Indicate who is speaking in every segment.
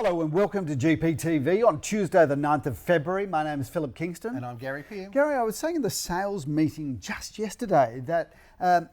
Speaker 1: Hello and welcome to GPTV on Tuesday the 9th of February. My name is Philip Kingston.
Speaker 2: And I'm Gary Pearce.
Speaker 1: Gary, I was saying in the sales meeting just yesterday that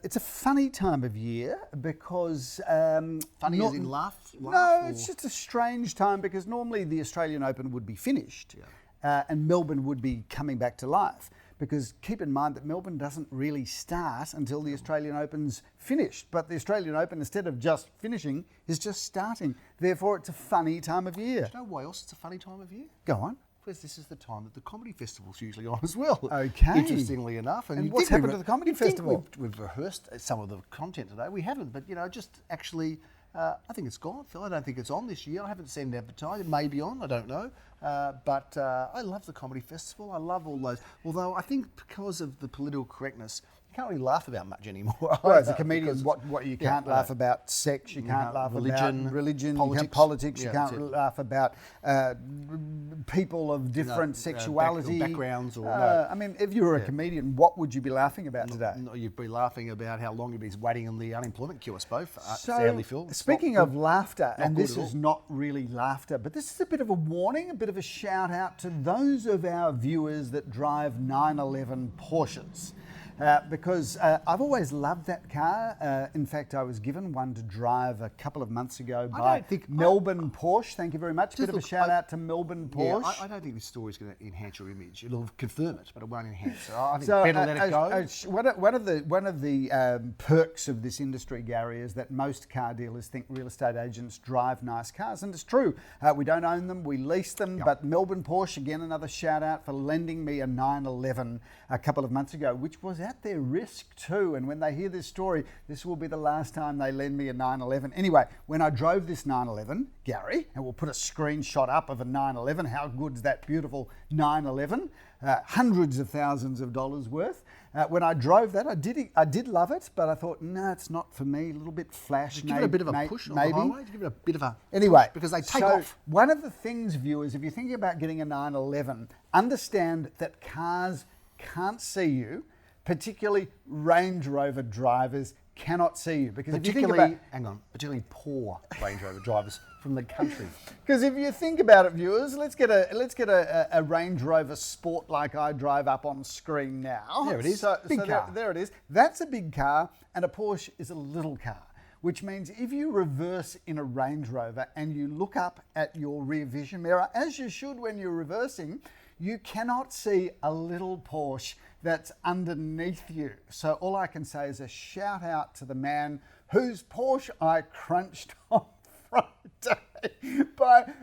Speaker 1: it's a funny time of year because...
Speaker 2: Funny as in laugh?
Speaker 1: No, it's just a strange time because normally the Australian Open would be finished and Melbourne would be coming back to life. Because keep in mind that Melbourne doesn't really start until the Australian Open's finished. But the Australian Open, instead of just finishing, is just starting. Therefore, it's a funny time of year.
Speaker 2: Do you know why else it's a funny time of year?
Speaker 1: Go on.
Speaker 2: Because this is the time that the comedy festival's usually on as well.
Speaker 1: Okay.
Speaker 2: Interestingly enough.
Speaker 1: And what's happened to the comedy festival?
Speaker 2: We've rehearsed some of the content today. We haven't, but just actually... I think it's gone, Phil. I don't think it's on this year. I haven't seen it advertised. It may be on, I don't know. But I love the Comedy Festival. I love all those. Although I think because of the political correctness, you can't really laugh about much anymore.
Speaker 1: Well, as a comedian, what you can't laugh about sex, you can't laugh
Speaker 2: religion,
Speaker 1: about religion,
Speaker 2: politics,
Speaker 1: you can't laugh about people of different sexuality.
Speaker 2: Backgrounds.
Speaker 1: I mean, if you were a comedian, what would you be laughing about today?
Speaker 2: You'd be laughing about how long you'd be waiting on the unemployment queue, I suppose, sadly, Phil.
Speaker 1: Speaking of laughter, and this is not really laughter, but this is a bit of a warning, a bit of a shout out to those of our viewers that drive 911 Porsches. Because I've always loved that car. In fact, I was given one to drive a couple of months ago by Melbourne Porsche. Thank you very much. Bit of a shout out to Melbourne Porsche.
Speaker 2: Yeah, I don't think this story is going to enhance your image. It'll confirm it, but it won't enhance it. I think better let it go.
Speaker 1: One of the perks of this industry, Gary, is that most car dealers think real estate agents drive nice cars, and it's true. We don't own them, we lease them, but Melbourne Porsche, again, another shout out for lending me a 911 a couple of months ago, which was at their risk too. And when they hear this story, this will be the last time they lend me a 911. Anyway, when I drove this 911, Gary, and we'll put a screenshot up of a 911, how good's that beautiful 911? Hundreds of thousands of dollars worth. When I drove that, I did love it, but I thought, no, it's not for me. A little bit flash.
Speaker 2: Give it a bit of a push on the highway. Give it a bit of a push because they take off.
Speaker 1: One of the things, viewers, if you're thinking about getting a 911, understand that cars can't see you. Particularly Range Rover drivers cannot see you because
Speaker 2: particularly poor Range Rover drivers from the country.
Speaker 1: Because if you think about it, viewers, let's get a Range Rover Sport like I drive up on screen now.
Speaker 2: There it is.
Speaker 1: Big car. There it is. That's a big car, and a Porsche is a little car. Which means if you reverse in a Range Rover and you look up at your rear vision mirror, as you should when you're reversing, you cannot see a little Porsche that's underneath you. So all I can say is a shout out to the man whose Porsche I crunched on Friday by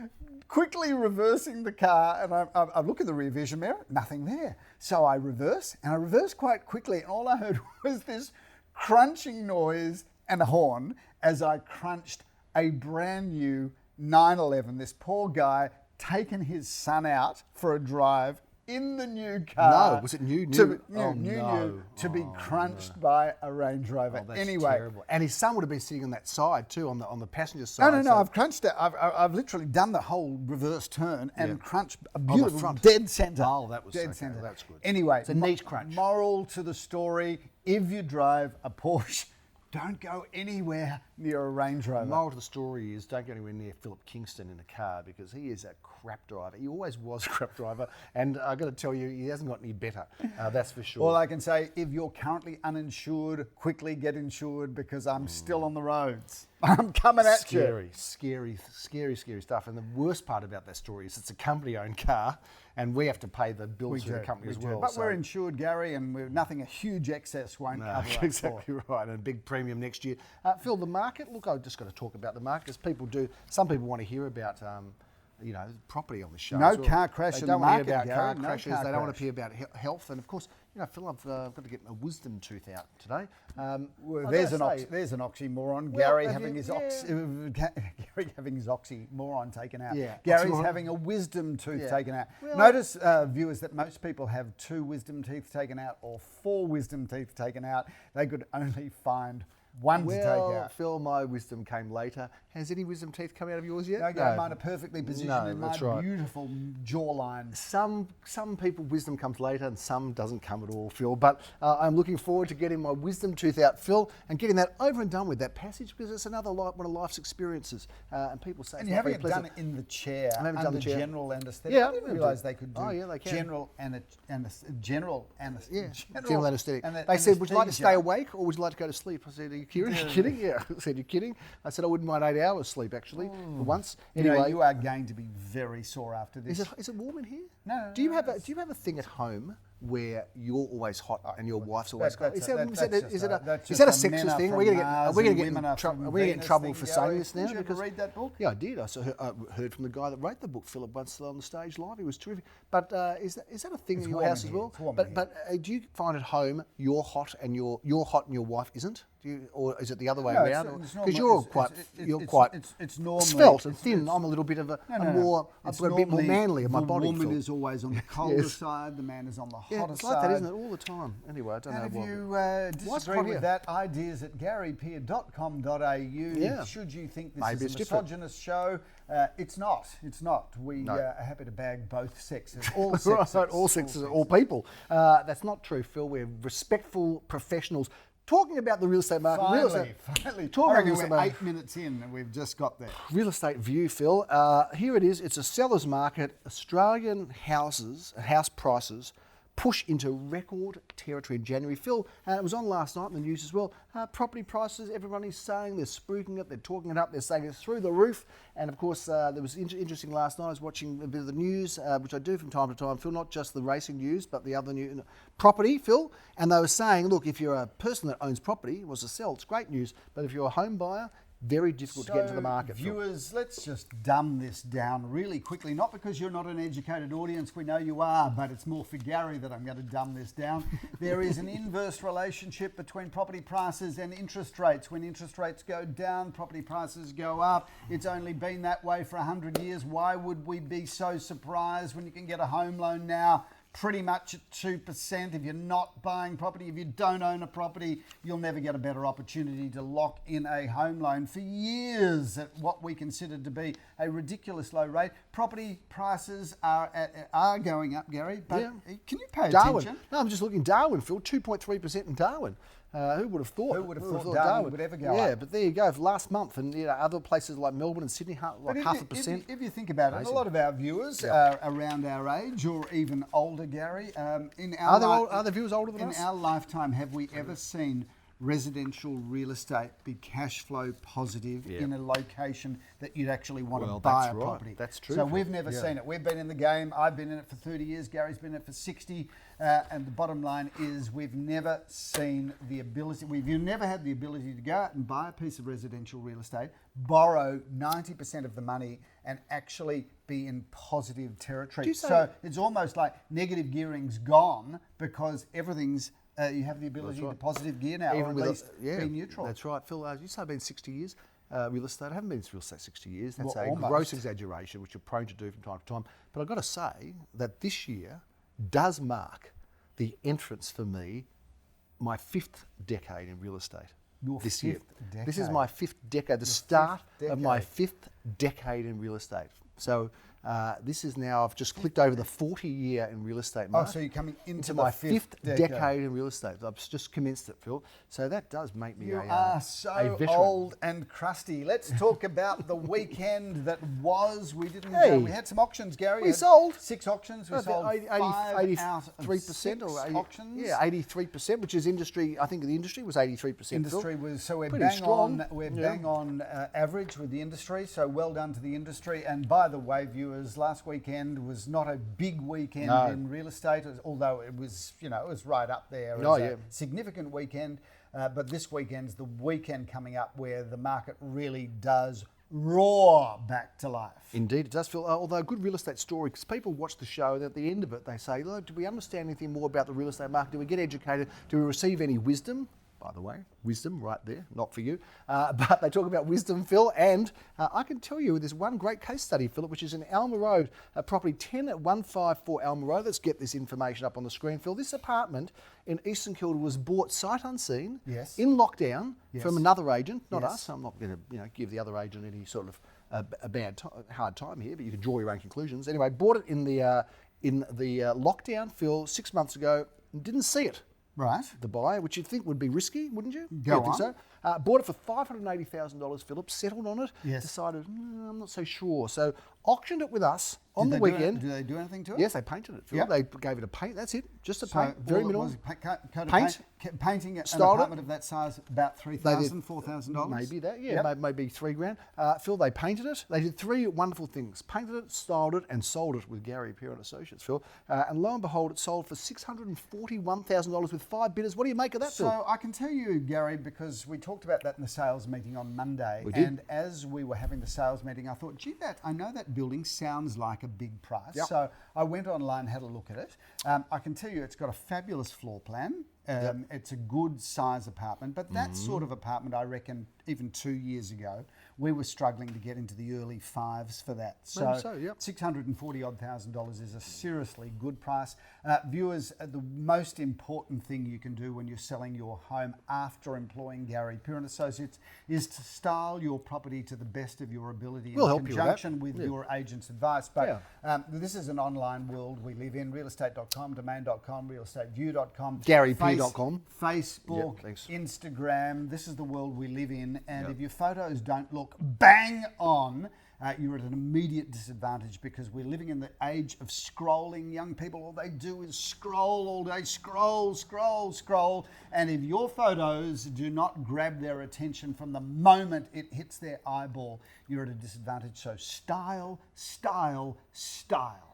Speaker 1: quickly reversing the car, and I look in the rear vision mirror, nothing there. So I reverse, and I reverse quite quickly, and all I heard was this crunching noise and a horn as I crunched a brand new 911. This poor guy taken his son out for a drive in the new car.
Speaker 2: No, was it new?
Speaker 1: To be crunched by a Range Rover.
Speaker 2: Oh, that's
Speaker 1: anyway,
Speaker 2: terrible. And his son would have been sitting on that side too, on the passenger side.
Speaker 1: No. I've crunched it. I've literally done the whole reverse turn and crunched a beautiful
Speaker 2: front.
Speaker 1: dead centre.
Speaker 2: Oh, that was
Speaker 1: dead centre.
Speaker 2: That's good.
Speaker 1: Anyway,
Speaker 2: it's a neat crunch.
Speaker 1: Moral to the story: if you drive a Porsche, don't go anywhere near a Range Rover.
Speaker 2: The moral to the story is don't go anywhere near Philip Kingston in a car because he is a crap driver. He always was a crap driver, and I've got to tell you, he hasn't got any better. That's for sure.
Speaker 1: All I can say, if you're currently uninsured, quickly get insured because I'm still on the roads. I'm coming at you.
Speaker 2: Scary stuff. And the worst part about that story is it's a company-owned car, and we have to pay the bills for the company as well.
Speaker 1: But we're insured, Gary, and a huge excess won't cover us.
Speaker 2: Exactly right, and a big premium next year. Phil, the market. Look, I've just got to talk about the market because people do. Some people want to hear about. Property on the show.
Speaker 1: No car crash in the market,
Speaker 2: They don't want to hear about car
Speaker 1: Gary.
Speaker 2: crashes. They don't want to hear about health. And of course, Phil, I've got to get my wisdom tooth out today.
Speaker 1: There's an oxymoron. Gary having his oxymoron taken out.
Speaker 2: Yeah,
Speaker 1: Gary's having a wisdom tooth taken out.
Speaker 2: Well,
Speaker 1: Notice, viewers, that most people have 2 wisdom teeth taken out or 4 wisdom teeth taken out. They could only find One to take
Speaker 2: Well,
Speaker 1: out.
Speaker 2: Phil, my wisdom came later. Has any wisdom teeth come out of yours yet?
Speaker 1: No, mine are perfectly positioned
Speaker 2: No,
Speaker 1: in my
Speaker 2: that's right.
Speaker 1: beautiful jawline.
Speaker 2: Some people wisdom comes later and some doesn't come at all, Phil. But I'm looking forward to getting my wisdom tooth out, Phil, and getting that over and done with, that passage, because it's another one of life's experiences. And people say
Speaker 1: And
Speaker 2: it's
Speaker 1: you
Speaker 2: not very
Speaker 1: haven't done
Speaker 2: pleasant.
Speaker 1: it in the chair
Speaker 2: I haven't done
Speaker 1: under
Speaker 2: the chair.
Speaker 1: general anaesthetic.
Speaker 2: Yeah,
Speaker 1: I didn't
Speaker 2: they
Speaker 1: realise
Speaker 2: do.
Speaker 1: they could do
Speaker 2: Oh, yeah, they can.
Speaker 1: general general
Speaker 2: anaesthetic. They said, would you like to stay awake or would you like to go to sleep? I said, are you kidding?
Speaker 1: Yeah.
Speaker 2: kidding? Yeah. I said, you're kidding? I said, I wouldn't mind 8 hours sleep, actually, for once. Anyway,
Speaker 1: You are going to be very sore after this.
Speaker 2: is it warm in here?
Speaker 1: No,
Speaker 2: Do you
Speaker 1: no,
Speaker 2: have a thing at home where you're always hot and your wife's always cold? Is
Speaker 1: that's
Speaker 2: that a
Speaker 1: just
Speaker 2: sexist
Speaker 1: men are
Speaker 2: thing?
Speaker 1: from
Speaker 2: We're going
Speaker 1: Mars
Speaker 2: to
Speaker 1: and
Speaker 2: get
Speaker 1: women
Speaker 2: in
Speaker 1: are
Speaker 2: trouble.
Speaker 1: from
Speaker 2: We're going to get in
Speaker 1: Venus
Speaker 2: trouble
Speaker 1: thing,
Speaker 2: for
Speaker 1: Gary.
Speaker 2: saying this now
Speaker 1: Did you ever read that book?
Speaker 2: Yeah, I did. I heard from the guy that wrote the book, Philip, once on the stage live. He was terrific. But is that a thing in your
Speaker 1: warm
Speaker 2: house
Speaker 1: in
Speaker 2: as
Speaker 1: here.
Speaker 2: well?
Speaker 1: It's warm in
Speaker 2: But do you find at home you're hot and your wife isn't? Or is it the other way
Speaker 1: No,
Speaker 2: around?
Speaker 1: it's
Speaker 2: Because
Speaker 1: normal-
Speaker 2: you're quite
Speaker 1: it's normally
Speaker 2: svelte and thin. I'm a little bit of a more.
Speaker 1: It's
Speaker 2: I've got a bit more
Speaker 1: normally
Speaker 2: manly in my
Speaker 1: the
Speaker 2: body.
Speaker 1: woman
Speaker 2: Phil.
Speaker 1: is always on the colder
Speaker 2: Yes.
Speaker 1: side, the man is on the
Speaker 2: Yeah,
Speaker 1: hotter
Speaker 2: it's
Speaker 1: side.
Speaker 2: like that, isn't it? All the time. Anyway, I don't
Speaker 1: And if
Speaker 2: know what.
Speaker 1: you
Speaker 2: Why is it
Speaker 1: disagree
Speaker 2: hot
Speaker 1: with
Speaker 2: here?
Speaker 1: that, ideas at garypeer.com.au.
Speaker 2: Yeah.
Speaker 1: Should you think this
Speaker 2: Maybe
Speaker 1: is
Speaker 2: it's
Speaker 1: a
Speaker 2: different.
Speaker 1: misogynist show, it's not. It's not. We are happy to bag both sexes, all
Speaker 2: Right,
Speaker 1: sexes.
Speaker 2: all sexes, all people. That's not true, Phil. We're respectful professionals. Talking about the real estate market.
Speaker 1: Finally.
Speaker 2: Talking
Speaker 1: I
Speaker 2: about
Speaker 1: reckon
Speaker 2: real
Speaker 1: we're
Speaker 2: estate market.
Speaker 1: 8 minutes in and we've just got there.
Speaker 2: Real estate view, Phil. Here it is. It's a seller's market. Australian house prices push into record territory in January. Phil, it was on last night in the news as well. Property prices, everyone is saying they're spruiking it, they're talking it up, they're saying it's through the roof. And of course, there was interesting last night. I was watching a bit of the news, which I do from time to time, Phil, not just the racing news, but the other news, property, Phil. And they were saying, look, if you're a person that owns property, was to sell, it's great news. But if you're a home buyer, very difficult to get into the market. Phil.
Speaker 1: Viewers, let's just dumb this down really quickly. Not because you're not an educated audience, we know you are, but it's more for Gary that I'm going to dumb this down. There is an inverse relationship between property prices and interest rates. When interest rates go down, property prices go up. It's only been that way for 100 years. Why would we be so surprised when you can get a home loan now pretty much at 2%? If you're not buying property, if you don't own a property, you'll never get a better opportunity to lock in a home loan for years at what we consider to be a ridiculous low rate. Property prices are going up, Gary, but can you pay
Speaker 2: Darwin.
Speaker 1: attention?
Speaker 2: No, I'm just looking Darwin, Phil, 2.3% in Darwin. Who would have thought?
Speaker 1: Who would have thought Darwin would ever go
Speaker 2: Yeah,
Speaker 1: up?
Speaker 2: but there you go. For last month, and other places like Melbourne and Sydney,
Speaker 1: But
Speaker 2: half a percent.
Speaker 1: if you think about it, a lot of our viewers are around our age or even older, Gary.
Speaker 2: Are the viewers older than
Speaker 1: in
Speaker 2: us?
Speaker 1: our lifetime, have we ever seen residential real estate be cash flow positive in a location that you'd actually want to buy
Speaker 2: that's
Speaker 1: a
Speaker 2: right.
Speaker 1: property?
Speaker 2: That's true,
Speaker 1: So
Speaker 2: Phil.
Speaker 1: we've never seen it. We've been in the game. I've been in it for 30 years. Gary's been in it for 60. And the bottom line is we've never seen the ability, you've never had the ability to go out and buy a piece of residential real estate, borrow 90% of the money and actually be in positive territory. So it's almost like negative gearing's gone because everything's you have the ability to positive gear now, or at least be neutral.
Speaker 2: That's right, Phil. You say I've been 60 years real estate. I haven't been in real estate 60 years. That's
Speaker 1: Well,
Speaker 2: a
Speaker 1: almost.
Speaker 2: gross exaggeration, which you're prone to do from time to time. But I've got to say that this year does mark the entrance for me, my 5th decade in real estate.
Speaker 1: Your
Speaker 2: this
Speaker 1: fifth
Speaker 2: year.
Speaker 1: decade?
Speaker 2: This is my 5th decade, the start
Speaker 1: fifth
Speaker 2: of my
Speaker 1: decade.
Speaker 2: 5th decade in real estate. So this is now, I've just clicked over the 40-year in real estate mark.
Speaker 1: Oh, so you're coming into
Speaker 2: my
Speaker 1: the fifth
Speaker 2: decade in real estate. I've just commenced it, Phil. So that does make me
Speaker 1: You
Speaker 2: a
Speaker 1: are so
Speaker 2: veteran.
Speaker 1: old and crusty. Let's talk about the weekend that was. We didn't.
Speaker 2: Hey.
Speaker 1: We had some auctions, Gary.
Speaker 2: We
Speaker 1: had
Speaker 2: sold.
Speaker 1: 6 auctions. We
Speaker 2: I think
Speaker 1: sold 5 out of
Speaker 2: 83%
Speaker 1: 6
Speaker 2: or
Speaker 1: auctions.
Speaker 2: Yeah, 83%, which is industry. I think the industry was 83%.
Speaker 1: Industry was so we're
Speaker 2: Pretty
Speaker 1: bang
Speaker 2: strong.
Speaker 1: on. We're
Speaker 2: Yeah.
Speaker 1: bang on average with the industry. So well done to the industry. And by the way, viewers, last weekend was not a big weekend
Speaker 2: No.
Speaker 1: in real estate, although it was it was right up there as
Speaker 2: Oh,
Speaker 1: a
Speaker 2: yeah.
Speaker 1: significant weekend. But this weekend's the weekend coming up where the market really does roar back to life.
Speaker 2: Indeed, it does feel, although a good real estate story, because people watch the show and at the end of it they say, look, do we understand anything more about the real estate market? Do we get educated? Do we receive any wisdom? by the way. Wisdom right there, not for you. But they talk about wisdom, Phil, and I can tell you there's one great case study, Philip, which is in Alma Road, property 10154 Alma Road. Let's get this information up on the screen, Phil. This apartment in Eastern Kilda was bought sight unseen,
Speaker 1: Yes.
Speaker 2: in lockdown,
Speaker 1: Yes.
Speaker 2: from another agent, not
Speaker 1: Yes.
Speaker 2: us. I'm not going to give the other agent any sort of hard time here, but you can draw your own conclusions. Anyway, bought it in the lockdown, Phil, 6 months ago, and didn't see it.
Speaker 1: Right.
Speaker 2: The buyer, which you'd think would be risky, wouldn't you?
Speaker 1: Go
Speaker 2: I think
Speaker 1: on.
Speaker 2: so. Bought it for $580,000, Philip, settled on it,
Speaker 1: Yes.
Speaker 2: decided, I'm not so sure. So auctioned it with us on the
Speaker 1: Did they
Speaker 2: weekend.
Speaker 1: do they do anything to it?
Speaker 2: Yes, they painted it, Phil.
Speaker 1: Yep.
Speaker 2: They gave it a paint, that's it, just a
Speaker 1: So
Speaker 2: paint, very
Speaker 1: all it
Speaker 2: minimal.
Speaker 1: was coat of
Speaker 2: Paint.
Speaker 1: Painting an
Speaker 2: Styled it.
Speaker 1: apartment of that size, about $3,000, $4,000.
Speaker 2: Maybe that, yeah,
Speaker 1: Yep.
Speaker 2: maybe $3,000. Phil, they painted it. They did three wonderful things: painted it, styled it, and sold it with Gary Peer and Associates, Phil. And lo and behold, it sold for $641,000 with 5 bidders. What do you make of that, Phil?
Speaker 1: So I can tell you, Gary, because we talked about that in the sales meeting on Monday,
Speaker 2: We did.
Speaker 1: and as we were having the sales meeting, I thought, gee, I know that building sounds like a big price.
Speaker 2: Yep.
Speaker 1: So I went online, had a look at it. I can tell you, it's got a fabulous floor plan. It's a good size apartment, but that sort of apartment, I reckon, even 2 years ago, we were struggling to get into the early fives for that.
Speaker 2: Maybe so, yep.
Speaker 1: $640,000 is a seriously good price. Viewers, the most important thing you can do when you're selling your home after employing Gary Peer and Associates is to style your property to the best of your ability
Speaker 2: We'll
Speaker 1: in
Speaker 2: help you with that.
Speaker 1: conjunction with
Speaker 2: Yeah.
Speaker 1: your agent's advice. But this is an online world we live in: realestate.com, domain.com, realestateview.com,
Speaker 2: GaryPeer.com.
Speaker 1: Facebook,
Speaker 2: Yep, thanks.
Speaker 1: Instagram. This is the world we live in. And if your photos don't look bang on, you're at an immediate disadvantage, because we're living in the age of scrolling. Young people, all they do is scroll all day, scroll, scroll, scroll. And if your photos do not grab their attention from the moment it hits their eyeball, you're at a disadvantage. So style, style, style.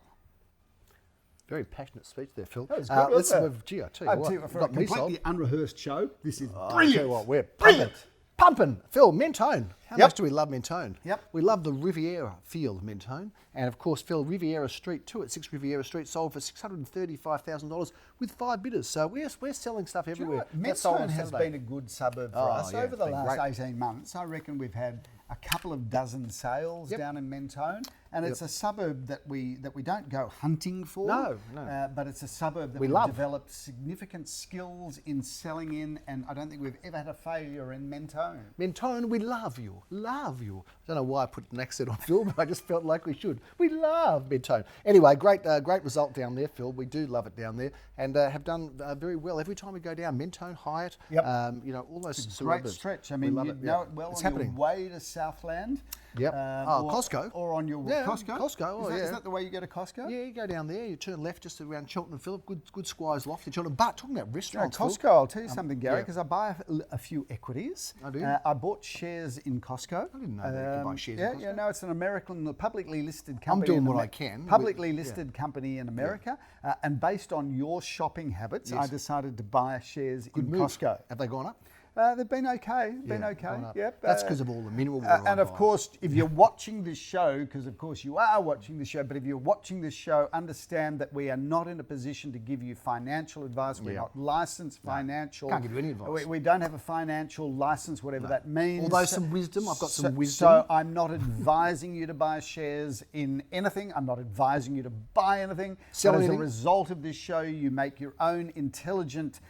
Speaker 2: Very passionate speech there, Phil.
Speaker 1: That was good,
Speaker 2: Let's
Speaker 1: wasn't it?
Speaker 2: move. Gee, I tell you what,
Speaker 1: For a
Speaker 2: got me sold.
Speaker 1: completely unrehearsed show, this is
Speaker 2: I
Speaker 1: brilliant.
Speaker 2: tell you what, we're
Speaker 1: Brilliant.
Speaker 2: pumping. Phil, Mentone. How
Speaker 1: Yep.
Speaker 2: much do we love Mentone?
Speaker 1: Yep.
Speaker 2: We love the Riviera feel of Mentone. And of course, Phil, Riviera Street 2 at 6 Riviera Street sold for $635,000 with 5 bidders. So we're selling stuff
Speaker 1: Do you know
Speaker 2: everywhere.
Speaker 1: what?
Speaker 2: That sold on
Speaker 1: Mentone has
Speaker 2: Saturday.
Speaker 1: been a good suburb for
Speaker 2: Oh,
Speaker 1: us.
Speaker 2: yeah,
Speaker 1: Over the
Speaker 2: it's been
Speaker 1: last
Speaker 2: great.
Speaker 1: 18 months, I reckon we've had a couple of dozen sales
Speaker 2: Yep.
Speaker 1: down in Mentone, and it's a suburb that we don't go hunting for.
Speaker 2: No.
Speaker 1: But it's a suburb that
Speaker 2: We
Speaker 1: we've
Speaker 2: love.
Speaker 1: developed significant skills in selling in, and I don't think we've ever had a failure in Mentone.
Speaker 2: Mentone, we love you. Love you. I don't know why I put an accent on Phil, but I just felt like we should. We love Mentone. Anyway, great result down there, Phil. We do love it down there, and have done very well. Every time we go down, Mentone, Hyatt,
Speaker 1: Yep.
Speaker 2: All those
Speaker 1: Great
Speaker 2: suburbs.
Speaker 1: stretch. I
Speaker 2: We
Speaker 1: mean,
Speaker 2: love
Speaker 1: you
Speaker 2: it,
Speaker 1: know
Speaker 2: yeah.
Speaker 1: it well
Speaker 2: It's
Speaker 1: on
Speaker 2: happening.
Speaker 1: your way to Southland.
Speaker 2: Yep.
Speaker 1: Or
Speaker 2: Costco.
Speaker 1: Or on your
Speaker 2: Yeah,
Speaker 1: Costco.
Speaker 2: Costco,
Speaker 1: Is
Speaker 2: yeah.
Speaker 1: that the way you go to Costco?
Speaker 2: Yeah, you go down there, you turn left just around Cheltenham, Philip. Good Squire's Loft in Cheltenham. But talking about
Speaker 1: No,
Speaker 2: restaurants,
Speaker 1: Costco,
Speaker 2: Phil,
Speaker 1: I'll tell you something, Gary,
Speaker 2: yeah.
Speaker 1: because I buy a few equities.
Speaker 2: I do?
Speaker 1: I bought shares in Costco.
Speaker 2: I didn't know that you could buy shares in
Speaker 1: Yeah,
Speaker 2: Costco.
Speaker 1: yeah, no, it's an American, publicly listed company.
Speaker 2: doing
Speaker 1: in
Speaker 2: what
Speaker 1: Amer-
Speaker 2: I can.
Speaker 1: Publicly listed company in America. And based on your shopping habits, I
Speaker 2: Yes.
Speaker 1: decided to buy shares
Speaker 2: Good
Speaker 1: in
Speaker 2: move.
Speaker 1: Costco.
Speaker 2: Have they gone up?
Speaker 1: They've been okay. Been
Speaker 2: Yeah,
Speaker 1: okay.
Speaker 2: gone up.
Speaker 1: Yep.
Speaker 2: That's because of all the mineral water.
Speaker 1: And
Speaker 2: I
Speaker 1: of
Speaker 2: buy.
Speaker 1: course, if you're watching this show, because of course you are watching the show, but if you're watching this show, understand that we are not in a position to give you financial advice. We're
Speaker 2: Yeah.
Speaker 1: not licensed financial.
Speaker 2: Can't give you any advice.
Speaker 1: We don't have a financial license, whatever that means.
Speaker 2: Although some wisdom, I've got some wisdom.
Speaker 1: So I'm not advising you to buy shares in anything. I'm not advising you to buy anything.
Speaker 2: Sell
Speaker 1: But as
Speaker 2: anything.
Speaker 1: a result of this show, you make your own intelligent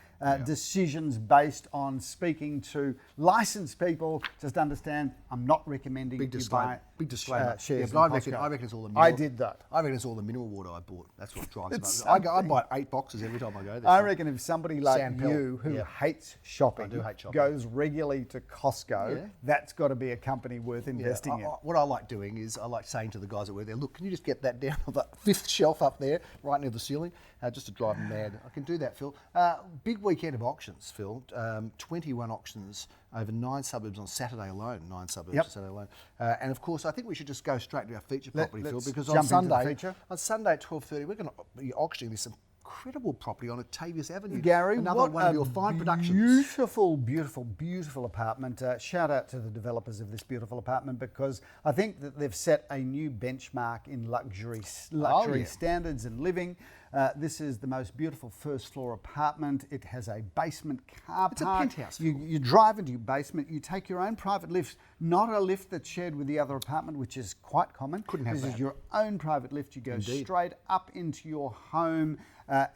Speaker 1: decisions based on speaking to licensed people. Just understand, I'm not recommending
Speaker 2: Big
Speaker 1: you
Speaker 2: disclaimer.
Speaker 1: buy
Speaker 2: Big disclaimer.
Speaker 1: shares.
Speaker 2: Yeah, but
Speaker 1: in
Speaker 2: I
Speaker 1: Costco.
Speaker 2: reckon it's all the mineral.
Speaker 1: I did that.
Speaker 2: I reckon it's all the mineral water I bought. That's what drives
Speaker 1: It's
Speaker 2: it. I buy
Speaker 1: something.
Speaker 2: 8 boxes every time I go there.
Speaker 1: I reckon if somebody like
Speaker 2: Sand Pell.
Speaker 1: you, who
Speaker 2: Yeah.
Speaker 1: hates shopping,
Speaker 2: I do hate shopping.
Speaker 1: goes regularly to Costco,
Speaker 2: Yeah.
Speaker 1: that's got to be a company worth investing in.
Speaker 2: What I like doing is I like saying to the guys that work there, look, can you just get that down on the 5th shelf up there, right near the ceiling, just to drive them mad. I can do that, Phil. Big weekend of auctions, Phil. 21 auctions over 9 suburbs on Saturday alone. 9 suburbs
Speaker 1: Yep.
Speaker 2: on Saturday alone. And of course, I think we should just go straight to our feature property, Phil,
Speaker 1: let's
Speaker 2: because
Speaker 1: jump
Speaker 2: on
Speaker 1: into the
Speaker 2: Sunday,
Speaker 1: feature.
Speaker 2: on Sunday at 12:30, we're going to be auctioning this incredible property on Octavius Avenue.
Speaker 1: Gary,
Speaker 2: another
Speaker 1: what
Speaker 2: one of
Speaker 1: a
Speaker 2: your fine productions.
Speaker 1: beautiful, beautiful, beautiful apartment. Shout out to the developers of this beautiful apartment, because I think that they've set a new benchmark in luxury standards and living. This is the most beautiful first floor apartment. It has a basement car park.
Speaker 2: It's a penthouse.
Speaker 1: You drive into your basement, you take your own private lift, not a lift that's shared with the other apartment, which is quite common.
Speaker 2: Couldn't have
Speaker 1: This
Speaker 2: that.
Speaker 1: is your own private lift. You go
Speaker 2: Indeed.
Speaker 1: straight up into your home,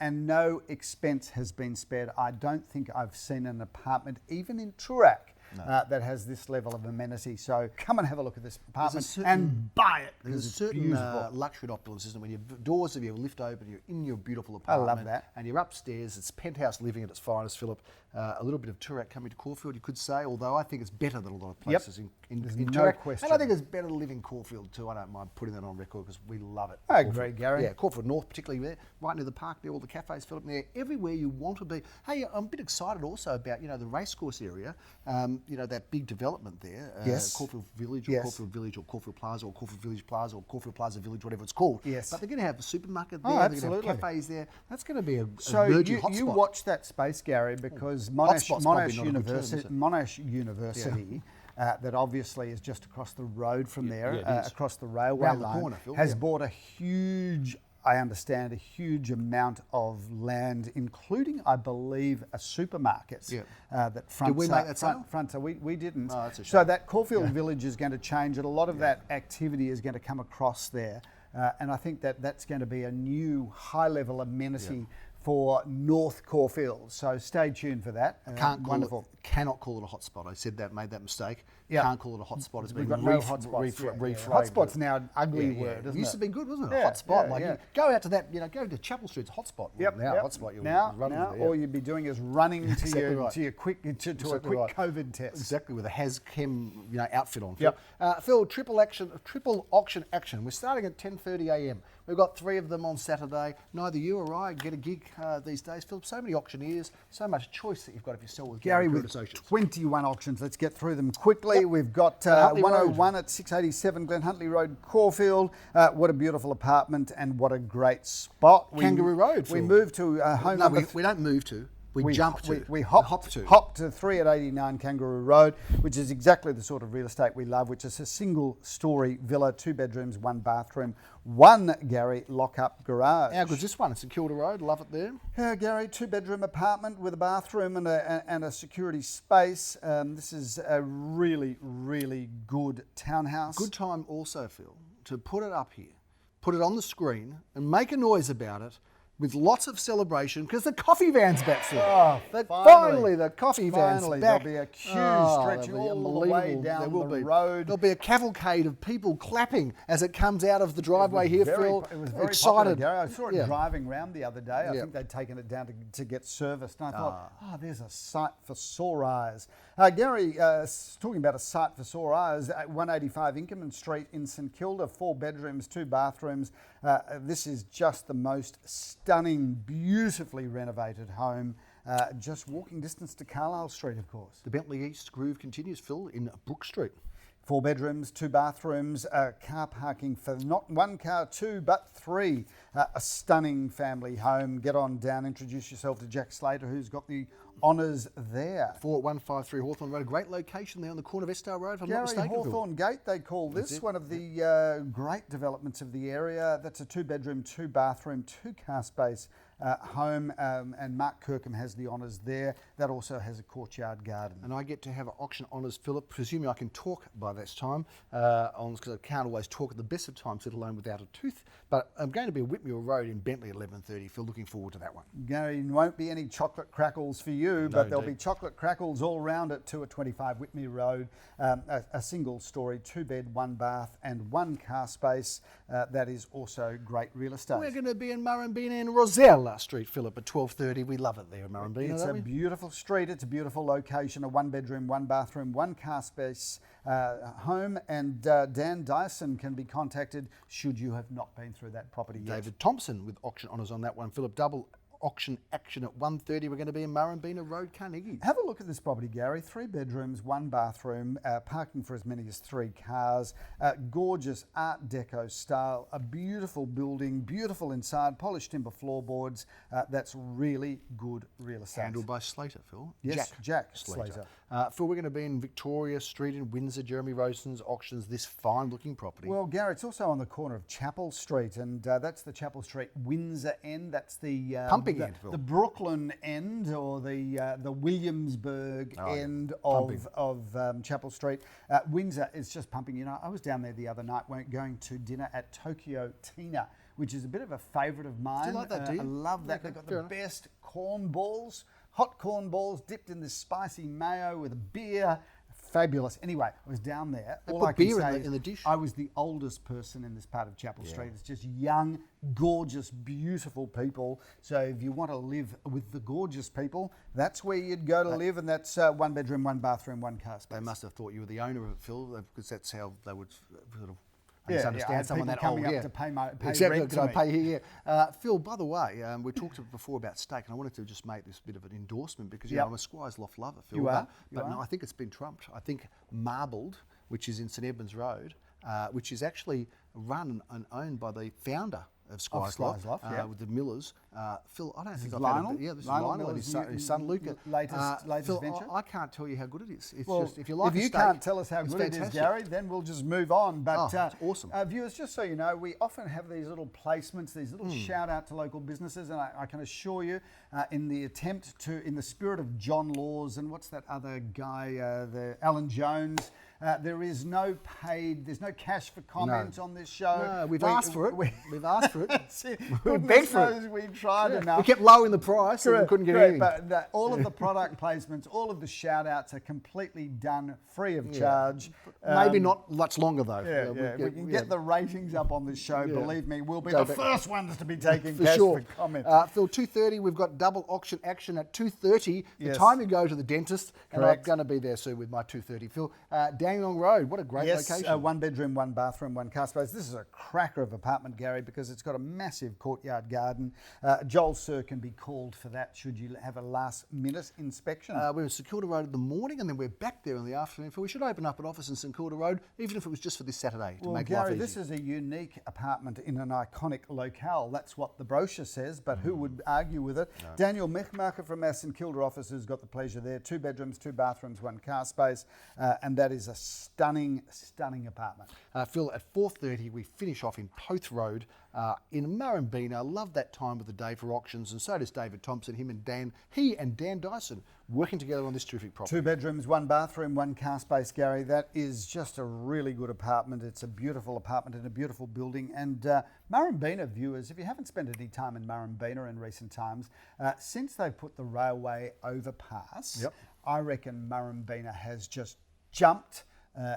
Speaker 1: and no expense has been spared. I don't think I've seen an apartment, even in Toorak, that has this level of amenity. So come and have a look at this apartment and buy it.
Speaker 2: There's a certain luxury opulence, isn't it? When your doors of your lift open, you're in your beautiful
Speaker 1: I
Speaker 2: apartment.
Speaker 1: love that.
Speaker 2: And you're upstairs. It's penthouse living at its finest, Philip. A little bit of Toorak coming to Caulfield, you could say, although I think it's better than a lot of places in
Speaker 1: There's
Speaker 2: in
Speaker 1: no
Speaker 2: Toorak.
Speaker 1: question.
Speaker 2: And I think it's better to live in Caulfield too. I don't mind putting that on record because we love it.
Speaker 1: I
Speaker 2: Caulfield.
Speaker 1: agree, Gary.
Speaker 2: Yeah, Caulfield North, particularly there, right near the park there, all the cafes, Philip, there, everywhere you want to be. Hey, I'm a bit excited also about, the racecourse area, that big development there,
Speaker 1: Yes.
Speaker 2: Caulfield Village or
Speaker 1: Yes.
Speaker 2: Caulfield Village or Caulfield Plaza or Caulfield Village Plaza or Caulfield Plaza Village, whatever it's called.
Speaker 1: Yes.
Speaker 2: But they're going to have a supermarket
Speaker 1: Oh,
Speaker 2: there, they're
Speaker 1: absolutely.
Speaker 2: going to have cafes there. That's going to be a
Speaker 1: So
Speaker 2: emerging
Speaker 1: you
Speaker 2: hotspot.
Speaker 1: watch that space, Gary, because
Speaker 2: Hotspot's probably not a good term, is it?
Speaker 1: Monash University, that obviously is just across the road from there,
Speaker 2: yeah, it is.
Speaker 1: across the railway
Speaker 2: Round the
Speaker 1: line,
Speaker 2: corner, Phil,
Speaker 1: has
Speaker 2: yeah.
Speaker 1: bought a huge, I understand, a huge amount of land, including, I believe, a supermarket
Speaker 2: Yeah.
Speaker 1: that fronts.
Speaker 2: we make that sale?
Speaker 1: We didn't.
Speaker 2: Oh, that's a
Speaker 1: so
Speaker 2: shame.
Speaker 1: that Caulfield Village is going to change, and a lot of that activity is going to come across there. And I think that that's going to be a new high-level amenity for North Caulfield. So stay tuned for that.
Speaker 2: Cannot call it a hotspot. I said that, made that mistake.
Speaker 1: Yeah.
Speaker 2: Can't call it a hotspot. It's
Speaker 1: We've
Speaker 2: been
Speaker 1: got no hotspots.
Speaker 2: reframed.
Speaker 1: Hotspot's now an ugly word,
Speaker 2: It
Speaker 1: isn't
Speaker 2: used
Speaker 1: it?
Speaker 2: to be good, wasn't it?
Speaker 1: Yeah,
Speaker 2: A hotspot.
Speaker 1: yeah,
Speaker 2: Like
Speaker 1: yeah.
Speaker 2: you go out to that, go to Chapel Street's hotspot.
Speaker 1: Yep.
Speaker 2: Now,
Speaker 1: yep.
Speaker 2: hotspot. You're
Speaker 1: Now,
Speaker 2: running there, yeah.
Speaker 1: all you'd be doing is running to
Speaker 2: Exactly
Speaker 1: your
Speaker 2: right.
Speaker 1: to your quick to a
Speaker 2: Exactly
Speaker 1: quick
Speaker 2: right.
Speaker 1: COVID test.
Speaker 2: Exactly, with a HasChem outfit on. Phil.
Speaker 1: Yep.
Speaker 2: Phil, triple auction action. We're starting at 10:30 a.m. We've got 3 of them on Saturday. Neither you or I get a gig these days, Phil. So many auctioneers, so much choice that you've got if you sell with
Speaker 1: Gary,
Speaker 2: Current
Speaker 1: with
Speaker 2: Associates.
Speaker 1: 21 auctions. Let's get through them quickly.
Speaker 2: Yep.
Speaker 1: We've got
Speaker 2: Huntley
Speaker 1: 101 at 687 Glen Huntley Road, Caulfield. What a beautiful apartment and what a great spot.
Speaker 2: Kangaroo Road,
Speaker 1: We
Speaker 2: Phil.
Speaker 1: moved to home
Speaker 2: No,
Speaker 1: number
Speaker 2: we don't move to. We jump to.
Speaker 1: We hop to 3 at 89 Kangaroo Road, which is exactly the sort of real estate we love, which is a single-story villa, 2 bedrooms, 1 bathroom, 1 Gary lock-up garage.
Speaker 2: How good's this one? It's Kilda Road. Love it there.
Speaker 1: Gary, 2-bedroom apartment with a bathroom and a security space. This is a really, really good townhouse.
Speaker 2: Good time also, Phil, to put it up here, put it on the screen, and make a noise about it. With lots of celebration, because the coffee van's back, Phil.
Speaker 1: Oh,
Speaker 2: Finally, the coffee van's
Speaker 1: Finally,
Speaker 2: back.
Speaker 1: there'll be a queue stretching
Speaker 2: that'll be
Speaker 1: all the way
Speaker 2: unbelievable.
Speaker 1: down
Speaker 2: There will
Speaker 1: the
Speaker 2: be.
Speaker 1: road.
Speaker 2: There'll be a cavalcade of people clapping as it comes out of the driveway here, Phil.
Speaker 1: It was very
Speaker 2: excited.
Speaker 1: popular, Gary. I saw it
Speaker 2: Yeah.
Speaker 1: driving around the other day. I
Speaker 2: Yeah.
Speaker 1: think they'd taken it down to get serviced. And I thought, there's a sight for sore eyes. Gary, talking about a sight for sore eyes, at 185 Inkerman Street in St Kilda, 4 bedrooms, 2 bathrooms. This is just the most stunning, beautifully renovated home. Just walking distance to Carlisle Street, of course.
Speaker 2: The Bentley East groove continues, Phil, in Brook Street.
Speaker 1: 4 bedrooms, 2 bathrooms, car parking for not 1 car, 2 but 3. A stunning family home. Get on down, introduce yourself to Jack Slater, who's got the honours there.
Speaker 2: 4153 Hawthorne Road, a great location there on the corner of Estar Road, if I'm not
Speaker 1: Gary,
Speaker 2: mistaken. Phil.
Speaker 1: Hawthorne Gate, they call this,
Speaker 2: That's it.
Speaker 1: one of the great developments of the area. That's a 2-bedroom, 2-bathroom, 2-car space home, and Mark Kirkham has the honours there. That also has a courtyard garden.
Speaker 2: And I get to have auction honours, Philip. Presuming I can talk by this time, because I can't always talk at the best of times, let alone without a tooth. But I'm going to be at Whitmuir Road in Bentley at 11:30. Phil, looking forward to that one.
Speaker 1: Gary, won't be any chocolate crackles for you, but there'll be
Speaker 2: indeed.
Speaker 1: chocolate crackles all around at 2 at 25 Whitmere Road. A single story, 2-bed, 1 bath and 1 car space. That is also great real estate.
Speaker 2: We're going to be in Murrumbina and Rosella Street, Philip, at 12:30. We love it there in Murrumbina,
Speaker 1: It's
Speaker 2: don't
Speaker 1: a
Speaker 2: we?
Speaker 1: beautiful street. It's a beautiful location. A 1-bedroom, 1 bathroom, 1 car space home. And Dan Dyson can be contacted should you have not been through that property yet.
Speaker 2: David Thompson with auction honours on that one, Philip. Double auction action at 1:30. We're going to be in Murrumbeena Road, Carnegie.
Speaker 1: Have a look at this property, Gary. 3 bedrooms, 1 bathroom, parking for as many as 3 cars. Gorgeous Art Deco style, a beautiful building, beautiful inside, polished timber floorboards. That's really good real estate.
Speaker 2: Handled by Slater, Phil.
Speaker 1: Yes, Jack Slater.
Speaker 2: Phil, we're going to be in Victoria Street in Windsor. Jeremy Rosen's auctions this fine-looking property.
Speaker 1: Well, Gary, it's also on the corner of Chapel Street, and that's the Chapel Street Windsor end. That's the
Speaker 2: Pumping end, Phil.
Speaker 1: the Brooklyn end, or the Williamsburg end of Chapel Street. Windsor is just pumping. You know, I was down there the other night, going to dinner at Tokyo Tina, which is a bit of a favourite of mine.
Speaker 2: Do you like that, do you?
Speaker 1: I love that.
Speaker 2: Okay,
Speaker 1: They've got
Speaker 2: fair
Speaker 1: the
Speaker 2: enough.
Speaker 1: best corn balls, hot corn balls dipped in this spicy mayo with a beer. Fabulous. Anyway, I was down there.
Speaker 2: They
Speaker 1: All
Speaker 2: put
Speaker 1: I can
Speaker 2: beer
Speaker 1: say
Speaker 2: in the
Speaker 1: is
Speaker 2: dish.
Speaker 1: I was the oldest person in this part of Chapel Street. It's just young, gorgeous, beautiful people. So if you want to live with the gorgeous people, that's where you'd go to live, and that's 1 bedroom, 1 bathroom, 1 car space.
Speaker 2: They must have thought you were the owner of it, Phil, because that's how they would sort of
Speaker 1: Yeah, I
Speaker 2: understand
Speaker 1: had
Speaker 2: someone
Speaker 1: people
Speaker 2: that old.
Speaker 1: coming up
Speaker 2: Yeah,
Speaker 1: to pay
Speaker 2: exactly.
Speaker 1: rent
Speaker 2: Could
Speaker 1: to
Speaker 2: I
Speaker 1: me.
Speaker 2: pay here? Phil, by the way, we talked before about steak, and I wanted to just make this bit of an endorsement because you
Speaker 1: Yep.
Speaker 2: know I'm a Squire's Loft lover, Phil.
Speaker 1: You are,
Speaker 2: but
Speaker 1: you
Speaker 2: no,
Speaker 1: are.
Speaker 2: I think it's been trumped. I think Marbled, which is in St Edmunds Road, which is actually run and owned by the founder of Squire's
Speaker 1: Squire's
Speaker 2: Loft,
Speaker 1: Loft, yeah.
Speaker 2: with the Millers. Phil, I don't think
Speaker 1: is
Speaker 2: I've
Speaker 1: Lionel?
Speaker 2: had a, yeah, this
Speaker 1: Lionel
Speaker 2: is Lionel and
Speaker 1: Miller's
Speaker 2: his son Luca.
Speaker 1: latest
Speaker 2: Phil,
Speaker 1: venture?
Speaker 2: I can't tell you how good it is. It's
Speaker 1: Well,
Speaker 2: just if you like
Speaker 1: if
Speaker 2: a
Speaker 1: you
Speaker 2: steak,
Speaker 1: can't tell us how
Speaker 2: it's
Speaker 1: good it is,
Speaker 2: fantastic.
Speaker 1: Gary, then we'll just move on. But
Speaker 2: it's awesome.
Speaker 1: Viewers, just so you know, we often have these little placements, these little shout out to local businesses, and I can assure you, in the attempt to, in the spirit of John Laws and what's that other guy, the Alan Jones. There is no paid, there's no cash for comment on this show.
Speaker 2: No, we've asked for it. We've asked for it.
Speaker 1: That's it.
Speaker 2: We
Speaker 1: Goodness
Speaker 2: begged for it.
Speaker 1: knows we tried enough.
Speaker 2: We kept lowering the price and we couldn't get
Speaker 1: Correct,
Speaker 2: anything.
Speaker 1: but all of the product placements, all of the shout outs are completely done free of charge.
Speaker 2: Maybe not much longer though.
Speaker 1: If we can get the ratings up on this show, believe me, we'll be the
Speaker 2: back.
Speaker 1: first ones to be taking
Speaker 2: for
Speaker 1: cash
Speaker 2: sure.
Speaker 1: for comment.
Speaker 2: Phil, 2:30, we've got double auction action at 2:30. The
Speaker 1: Yes.
Speaker 2: time you go to the dentist, and I'm
Speaker 1: Correct.
Speaker 2: going to be there soon with my 2:30. Phil, Dandenong Road, what a great
Speaker 1: Yes,
Speaker 2: location.
Speaker 1: 1 bedroom, 1 bathroom, 1 car space. This is a cracker of apartment, Gary, because it's got a massive courtyard garden. Joel Sir can be called for that should you have a last minute inspection.
Speaker 2: We're in St Kilda Road in the morning, and then we're back there in the afternoon. Phil, we should open up an office in St Kilda Road, even if it was just for this Saturday, to
Speaker 1: Well,
Speaker 2: make
Speaker 1: Gary,
Speaker 2: life
Speaker 1: this
Speaker 2: easy.
Speaker 1: is a unique apartment in an iconic locale. That's what the brochure says, but who would argue with it? No. Daniel Mechmacher from our St Kilda office has got the pleasure there. 2 bedrooms, 2 bathrooms, 1 car space, and that is a stunning, stunning apartment.
Speaker 2: Phil, at 4:30, we finish off in Poth Road in Murrumbeena. I love that time of the day for auctions, and so does David Thompson. He and Dan Dyson working together on this terrific property.
Speaker 1: 2 bedrooms, 1 bathroom, 1 car space, Gary. That is just a really good apartment. It's a beautiful apartment in a beautiful building. And Murrumbeena viewers, if you haven't spent any time in Murrumbeena in recent times, since they put the railway overpass, I reckon Murrumbeena has just jumped.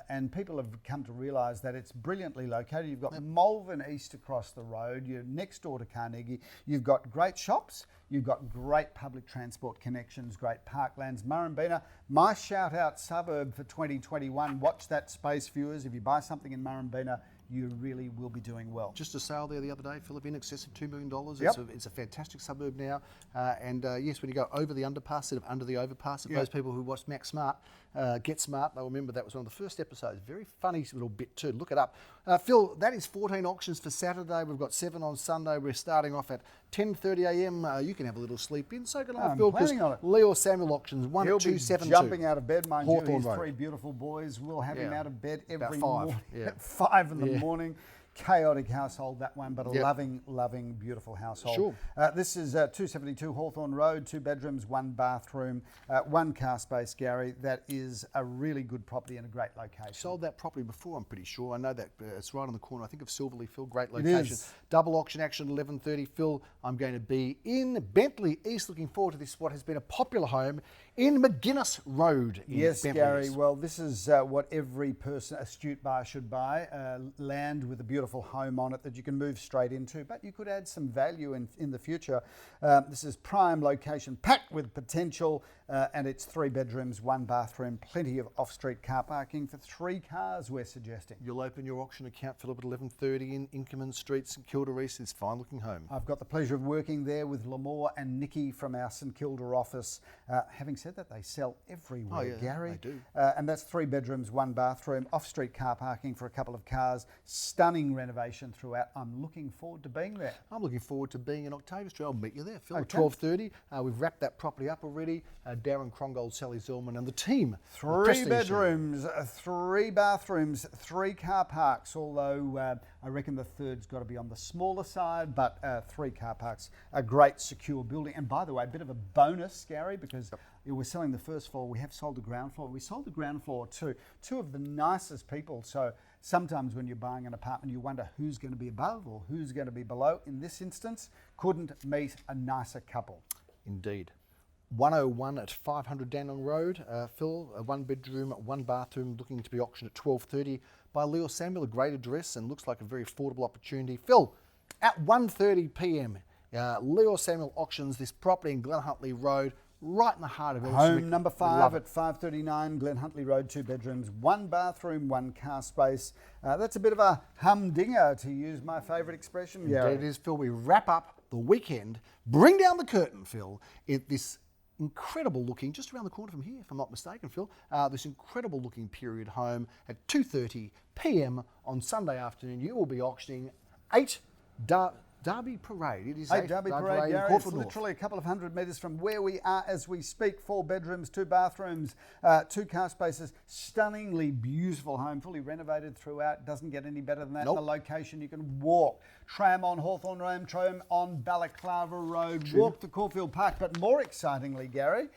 Speaker 1: And people have come to realise that it's brilliantly located. You've got Malvern East across the road. You're next door to Carnegie. You've got great shops. You've got great public transport connections, great parklands. Murrumbeena, my shout-out suburb for 2021. Watch that space, viewers. If you buy something in Murrumbeena, you really will be doing well.
Speaker 2: Just a sale there the other day, Philip, in excess of $2 million.
Speaker 1: Yep.
Speaker 2: It's a fantastic suburb now. Yes, when you go over the underpass instead of under the overpass, if
Speaker 1: Yep.
Speaker 2: those people who watched Max Smart, Get Smart, they'll remember that was one of the first episodes. Very funny little bit too. Look it up. Phil, that is 14 auctions for Saturday. We've got 7 on Sunday. We're starting off at 10:30 a.m. You can have a little sleep in. So can I,
Speaker 1: I'm
Speaker 2: Phil,
Speaker 1: planning on it.
Speaker 2: Leo Samuel auctions, 1
Speaker 1: He'll
Speaker 2: at 2,
Speaker 1: be
Speaker 2: 7
Speaker 1: jumping
Speaker 2: 2.
Speaker 1: out of bed, mind
Speaker 2: Hawthorne
Speaker 1: you. His
Speaker 2: Road.
Speaker 1: 3 beautiful boys will have him
Speaker 2: Yeah.
Speaker 1: out of bed
Speaker 2: About
Speaker 1: every
Speaker 2: 5,
Speaker 1: morning
Speaker 2: yeah.
Speaker 1: at 5 in the
Speaker 2: Yeah.
Speaker 1: morning. Chaotic household, that one, but a
Speaker 2: Yep.
Speaker 1: loving, beautiful household.
Speaker 2: Sure.
Speaker 1: This is 272 Hawthorne Road, 2 bedrooms, 1 bathroom, 1 car space, Gary. That is a really good property and a great location.
Speaker 2: Sold that property before, I'm pretty sure. I know that it's right on the corner, I think, of Silverley, Phil. Great location.
Speaker 1: is.
Speaker 2: Double auction action, 11:30. Phil, I'm going to be in Bentley East. Looking forward to this, what has been a popular home in McGuinness Road in
Speaker 1: Yes,
Speaker 2: Bentley
Speaker 1: Gary.
Speaker 2: East.
Speaker 1: Well, this is what every person, astute buyer, should buy. Land with a beautiful beautiful home on it that you can move straight into, but you could add some value in the future. This is prime location, packed with potential, and it's 3 bedrooms, 1 bathroom, plenty of off-street car parking for 3 cars, we're suggesting.
Speaker 2: You'll open your auction account, Philip, at 11:30 in Inkerman Street, St Kilda East. It's fine looking home.
Speaker 1: I've got the pleasure of working there with Lamore and Nikki from our St Kilda office. Having said that, they sell everywhere,
Speaker 2: Oh, yeah,
Speaker 1: Gary.
Speaker 2: they do.
Speaker 1: And that's 3 bedrooms, 1 bathroom, off-street car parking for a couple of cars, stunning renovation throughout. I'm looking forward to being there.
Speaker 2: I'm looking forward to being in Octavia Street. I'll meet you there, Phil, at
Speaker 1: Okay.
Speaker 2: 12:30. We've wrapped that property up already. Darren Krongold, Sally Zellman and the team.
Speaker 1: 3 bedrooms, 3 bathrooms, 3 car parks, although I reckon the third's got to be on the smaller side, but 3 car parks, a great secure building. And by the way, a bit of a bonus, Gary, because we're selling the first floor, we have sold the ground floor. We sold the ground floor to 2 of the nicest people. So sometimes when you're buying an apartment, you wonder who's going to be above or who's going to be below. In this instance, couldn't meet a nicer couple.
Speaker 2: Indeed. 101 at 500 Dandenong Road. Phil, a 1 bedroom, 1 bathroom, looking to be auctioned at 12:30 by Leo Samuel. A great address and looks like a very affordable opportunity. Phil, at 1:30 p.m, Leo Samuel auctions this property in Glen Huntley Road, right in the heart of Elsternwick.
Speaker 1: Home number 5 at 539 Glen Huntley Road, 2 bedrooms, 1 bathroom, 1 car space. That's a bit of a humdinger, to use my favourite expression.
Speaker 2: Indeed it is, Phil. We wrap up the weekend, bring down the curtain, Phil, at this incredible looking, just around the corner from here, if I'm not mistaken, Phil, this incredible looking period home at 2:30 p.m. on Sunday afternoon. You will be auctioning 8 Derby Parade. It is
Speaker 1: 8 Derby Parade,
Speaker 2: in
Speaker 1: Gary. It's
Speaker 2: Caulfield North.
Speaker 1: literally a couple of 100 metres from where we are as we speak. 4 bedrooms, 2 bathrooms, 2 car spaces. Stunningly beautiful home, fully renovated throughout. Doesn't get any better than that.
Speaker 2: Nope.
Speaker 1: The location, you can walk. Tram on Hawthorne Road, tram on Balaclava Road, walk to Caulfield Park. But more excitingly, Gary,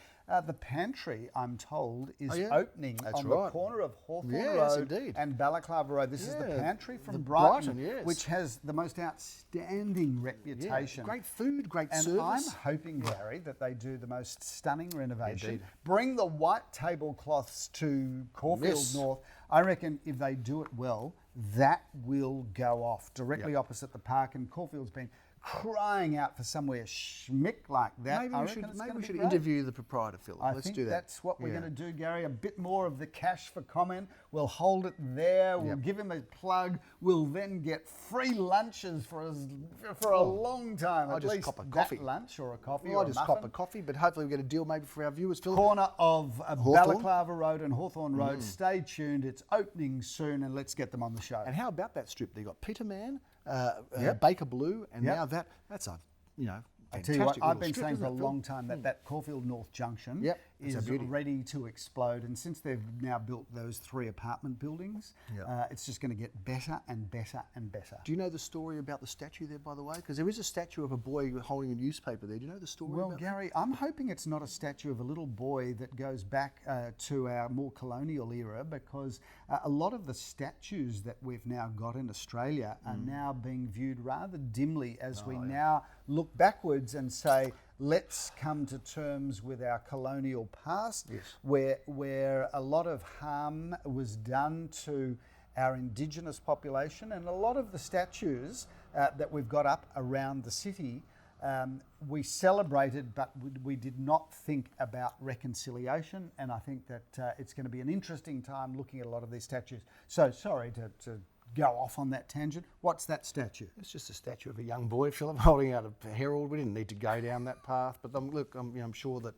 Speaker 1: the pantry, I'm told, is opening on the corner of Hawthorne Road and Balaclava Road. This is the pantry from Brighton, which has the most outstanding reputation.
Speaker 2: Great food, great
Speaker 1: and
Speaker 2: service.
Speaker 1: I'm hoping, Gary, that they do the most stunning renovation. Bring the white tablecloths to Caulfield North. I reckon if they do it well, that will go off directly opposite the park, and Caulfield's been crying out for somewhere schmick like that.
Speaker 2: Maybe we should interview the proprietor, Phil. Let's do that.
Speaker 1: That's what we're going to do, Gary. A bit more of the cash for comment. We'll hold it there. We'll give him a plug. We'll then get free lunches for a long time.
Speaker 2: I'll
Speaker 1: at
Speaker 2: just
Speaker 1: least
Speaker 2: cop a coffee.
Speaker 1: that lunch or a coffee
Speaker 2: Well,
Speaker 1: or
Speaker 2: I'll
Speaker 1: a
Speaker 2: just
Speaker 1: muffin.
Speaker 2: cop a coffee, but hopefully we'll get a deal maybe for our viewers, Phil.
Speaker 1: Corner of Balaclava Road and Hawthorne Road. Stay tuned. It's opening soon, and let's get them on the show.
Speaker 2: And how about that strip? They got Peterman, Baker Blue, and now that's a
Speaker 1: I tell you what,
Speaker 2: fantastic
Speaker 1: I've
Speaker 2: little
Speaker 1: been
Speaker 2: strip,
Speaker 1: saying
Speaker 2: isn't
Speaker 1: for a
Speaker 2: it, Phil?
Speaker 1: long time that Caulfield North Junction
Speaker 2: it's a
Speaker 1: is
Speaker 2: beauty.
Speaker 1: ready to explode. And since they've now built those 3 apartment buildings, it's just going to get better and better and better.
Speaker 2: Do you know the story about the statue there, by the way? Because there is a statue of a boy holding a newspaper there. Do you know the story
Speaker 1: Well,
Speaker 2: about
Speaker 1: Gary, I'm hoping it's not a statue of a little boy that goes back to our more colonial era, because a lot of the statues that we've now got in Australia are now being viewed rather dimly as we now look backwards and say, let's come to terms with our colonial past, where a lot of harm was done to our Indigenous population, and a lot of the statues that we've got up around the city, we celebrated, but we did not think about reconciliation. And I think that it's going to be an interesting time looking at a lot of these statues. So sorry to go off on that tangent. What's that statue?
Speaker 2: It's just a statue of a young boy, Philip, holding out a herald. We didn't need to go down that path, but look, I'm sure that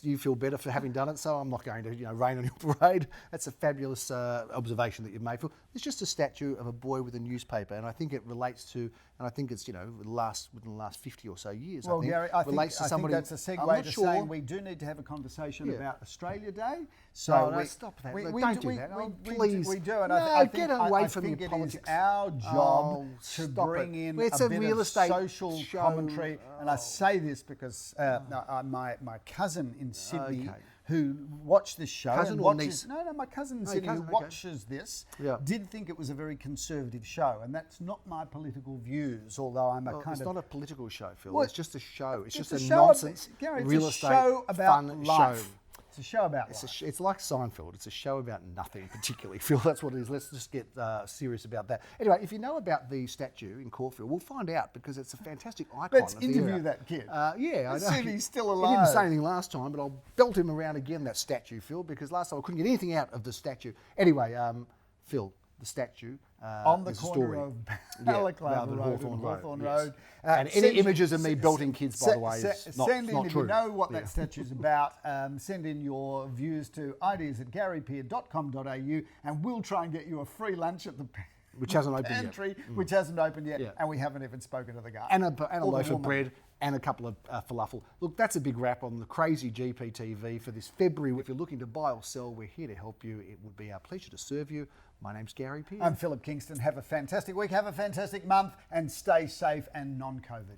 Speaker 2: you feel better for having done it. So I'm not going to rain on your parade. That's a fabulous observation that you've made, Phil. It's just a statue of a boy with a newspaper, and I think it relates to, and I think it's within the last 50 or so years.
Speaker 1: Well, Gary, I think that's a
Speaker 2: I'm
Speaker 1: segue
Speaker 2: not
Speaker 1: to
Speaker 2: sure.
Speaker 1: saying we do need to have a conversation about Australia Day.
Speaker 2: So stop that. Don't do that. Please.
Speaker 1: We do, and
Speaker 2: No,
Speaker 1: I
Speaker 2: get away from
Speaker 1: think
Speaker 2: your
Speaker 1: it
Speaker 2: politics.
Speaker 1: is our job to
Speaker 2: stop
Speaker 1: bring
Speaker 2: it.
Speaker 1: in
Speaker 2: It's
Speaker 1: a
Speaker 2: a
Speaker 1: bit
Speaker 2: real
Speaker 1: of
Speaker 2: estate
Speaker 1: social
Speaker 2: show.
Speaker 1: commentary. And I say this because my cousin in Sydney, who watched this show,
Speaker 2: Cousin
Speaker 1: and
Speaker 2: or
Speaker 1: watches,
Speaker 2: niece?
Speaker 1: no, my cousin in Sydney, who watches this, did think it was a very conservative show, and that's not my political views. Although I'm
Speaker 2: It's not a political show, Phil.
Speaker 1: Well,
Speaker 2: it's just a show. It's just a
Speaker 1: show
Speaker 2: nonsense
Speaker 1: Gary,
Speaker 2: real
Speaker 1: it's
Speaker 2: estate
Speaker 1: a show about
Speaker 2: fun
Speaker 1: life.
Speaker 2: show.
Speaker 1: It's a show about life.
Speaker 2: It's like Seinfeld. It's a show about nothing particularly, Phil. That's what it is. Let's just get serious about that. Anyway, if you know about the statue in Caulfield, we'll find out because it's a fantastic icon.
Speaker 1: Let's
Speaker 2: of the
Speaker 1: interview
Speaker 2: area.
Speaker 1: that kid.
Speaker 2: Yeah,
Speaker 1: Let's
Speaker 2: I know.
Speaker 1: see if he's still
Speaker 2: He
Speaker 1: alive.
Speaker 2: didn't say anything last time, but I'll belt him around again, that statue, Phil, because last time I couldn't get anything out of the statue. Anyway, Phil, the statue.
Speaker 1: On the
Speaker 2: is a
Speaker 1: corner
Speaker 2: story.
Speaker 1: of
Speaker 2: Yeah,
Speaker 1: Balaclava
Speaker 2: rather than
Speaker 1: Road
Speaker 2: Hawthorne
Speaker 1: and
Speaker 2: Road,
Speaker 1: Hawthorne
Speaker 2: yes.
Speaker 1: Road.
Speaker 2: And any images of me belting kids, by the way, is not
Speaker 1: send in,
Speaker 2: not
Speaker 1: if
Speaker 2: true.
Speaker 1: you know what
Speaker 2: Yeah.
Speaker 1: that statue's about, send in your views to ideas@garypeer.com.au and we'll try and get you a free lunch at the
Speaker 2: Which hasn't opened yet.
Speaker 1: pantry, which hasn't opened yet,
Speaker 2: Yeah.
Speaker 1: and we haven't even spoken to the guy.
Speaker 2: And a
Speaker 1: Or the
Speaker 2: loaf of
Speaker 1: woman.
Speaker 2: bread and a couple of falafel. Look, that's a big wrap on the crazy GPTV for this February. If you're looking to buy or sell, we're here to help you. It would be our pleasure to serve you. My name's Gary Peer.
Speaker 1: I'm Philip Kingston. Have a fantastic week, have a fantastic month, and stay safe and non-COVID.